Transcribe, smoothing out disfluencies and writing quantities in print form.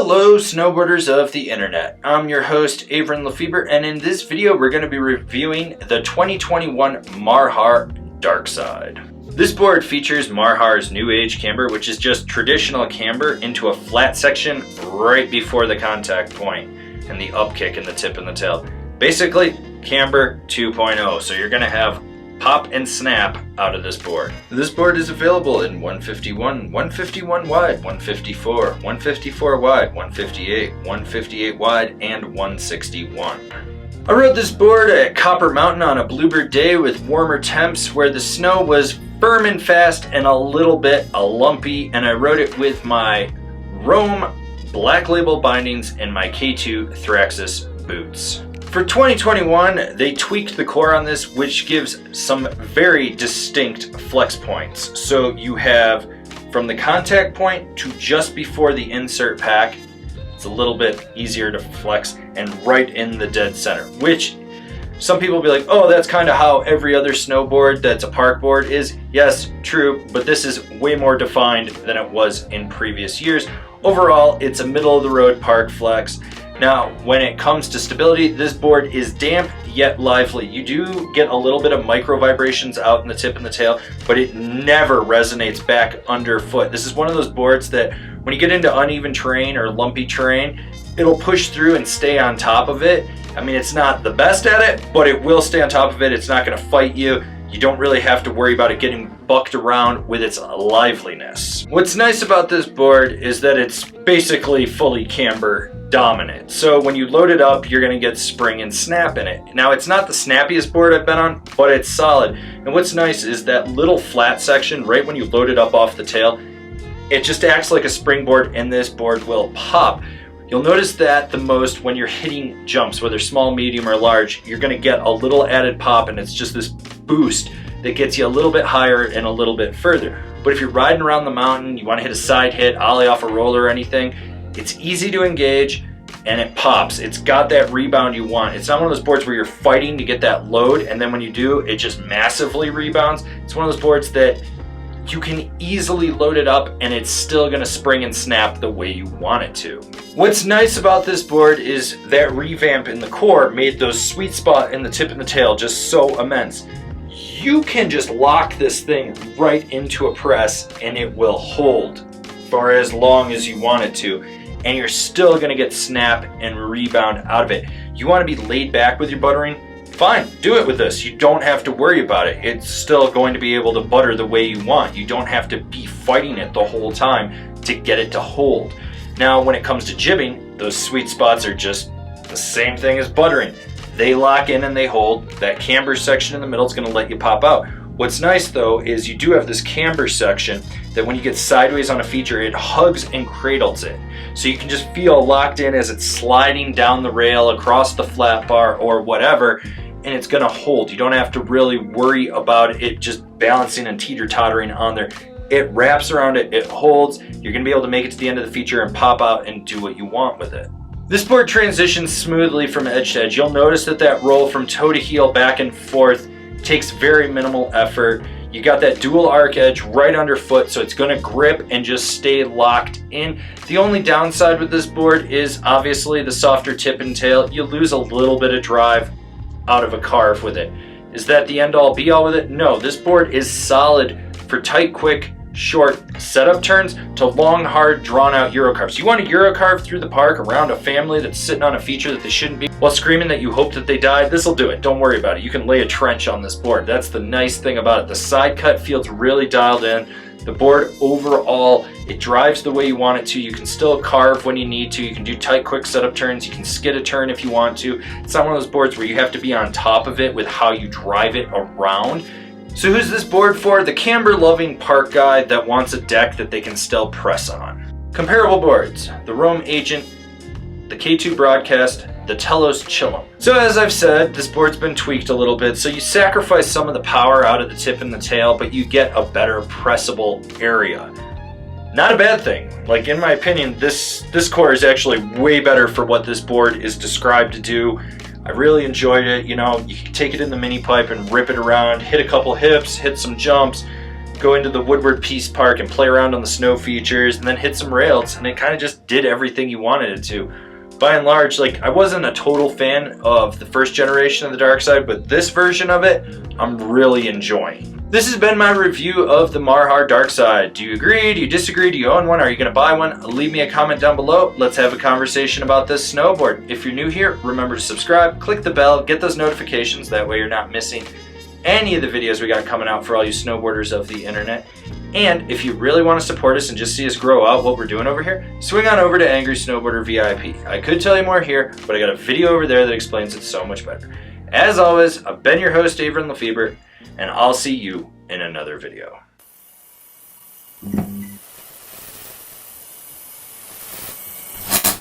Hello snowboarders of the internet, I'm your host Avran LeFeber, and in this video we're going to be reviewing the 2021 Marhar Darkside. This board features Marhar's new age camber, which is just traditional camber into a flat section right before the contact point and the upkick in the tip and the tail. Basically camber 2.0, so you're going to have pop and snap out of this board. This board is available in 151, 151 wide, 154, 154 wide, 158, 158 wide, and 161. I rode this board at Copper Mountain on a bluebird day with warmer temps where the snow was firm and fast and a little bit lumpy, and I rode it with my Rome Black Label bindings and my K2 Thraxis boots. For 2021, they tweaked the core on this, which gives some very distinct flex points. So you have from the contact point to just before the insert pack, it's a little bit easier to flex, and right in the dead center, which some people will be like, oh, that's kind of how every other snowboard that's a park board is. Yes, true, but this is way more defined than it was in previous years. Overall, it's a middle of the road park flex. Now, when it comes to stability, this board is damp yet lively. You do get a little bit of micro vibrations out in the tip and the tail, but it never resonates back underfoot. This is one of those boards that when you get into uneven terrain or lumpy terrain, it'll push through and stay on top of it. I mean, it's not the best at it, but it will stay on top of it. It's not going to fight you. You don't really have to worry about it getting bucked around with its liveliness. What's nice about this board is that it's basically fully camber dominant. So when you load it up, you're going to get spring and snap in it. Now, it's not the snappiest board I've been on, but it's solid. And what's nice is that little flat section right when you load it up off the tail, it just acts like a springboard, and this board will pop. You'll notice that the most when you're hitting jumps, whether small, medium, or large, you're going to get a little added pop, and it's just this boost that gets you a little bit higher and a little bit further. But if you're riding around the mountain, you want to hit a side hit, ollie off a roller or anything, it's easy to engage and it pops. It's got that rebound you want. It's not one of those boards where you're fighting to get that load, and then when you do, it just massively rebounds. It's one of those boards that you can easily load it up and it's still gonna spring and snap the way you want it to. What's nice about this board is that revamp in the core made those sweet spot in the tip and the tail just so immense. You can just lock this thing right into a press and it will hold for as long as you want it to, and you're still gonna get snap and rebound out of it. You wanna be laid back with your buttering? Fine, do it with this. You don't have to worry about it. It's still going to be able to butter the way you want. You don't have to be fighting it the whole time to get it to hold. Now, when it comes to jibbing, those sweet spots are just the same thing as buttering. They lock in and they hold. That camber section in the middle is going to let you pop out. What's nice though is you do have this camber section that when you get sideways on a feature, it hugs and cradles it. So you can just feel locked in as it's sliding down the rail across the flat bar or whatever, and it's gonna hold. You don't have to really worry about it just balancing and teeter-tottering on there. It wraps around it, it holds. You're gonna be able to make it to the end of the feature and pop out and do what you want with it. This board transitions smoothly from edge to edge. You'll notice that that roll from toe to heel back and forth takes very minimal effort. You got that dual arc edge right underfoot, so it's gonna grip and just stay locked in. The only downside with this board is obviously the softer tip and tail. You lose a little bit of drive out of a carve with it. Is that the end all be all with it? No, this board is solid for tight, quick, short setup turns to long, hard, drawn out Euro carves. You want to Euro carve through the park around a family that's sitting on a feature that they shouldn't be while screaming that you hope that they die? This will do it. Don't worry about it. You can lay a trench on this board. That's the nice thing about it. The side cut feels really dialed in. The board overall, it drives the way you want it to. You can still carve when you need to. You can do tight, quick setup turns. You can skid a turn if you want to. It's not one of those boards where you have to be on top of it with how you drive it around. So who's this board for? The camber-loving park guy that wants a deck that they can still press on. Comparable boards: the Rome Agent, the K2 Broadcast, the Telos Chillum. So as I've said, this board's been tweaked a little bit, so you sacrifice some of the power out of the tip and the tail, but you get a better pressable area. Not a bad thing. Like, in my opinion, this core is actually way better for what this board is described to do. I really enjoyed it. You know, you can take it in the mini pipe and rip it around, hit a couple hips, hit some jumps, go into the Woodward Peace Park and play around on the snow features and then hit some rails, and it kind of just did everything you wanted it to. By and large, like, I wasn't a total fan of the first generation of the Darkside, but this version of it, I'm really enjoying. This has been my review of the Marhar Darkside. Do you agree? Do you disagree? Do you own one? Are you going to buy one? Leave me a comment down below. Let's have a conversation about this snowboard. If you're new here, remember to subscribe, click the bell, get those notifications. That way you're not missing any of the videos we got coming out for all you snowboarders of the internet. And if you really want to support us and just see us grow out what we're doing over here, swing on over to Angry Snowboarder VIP. I could tell you more here, but I got a video over there that explains it so much better. As always, I've been your host, Avran LeFeber, and I'll see you in another video.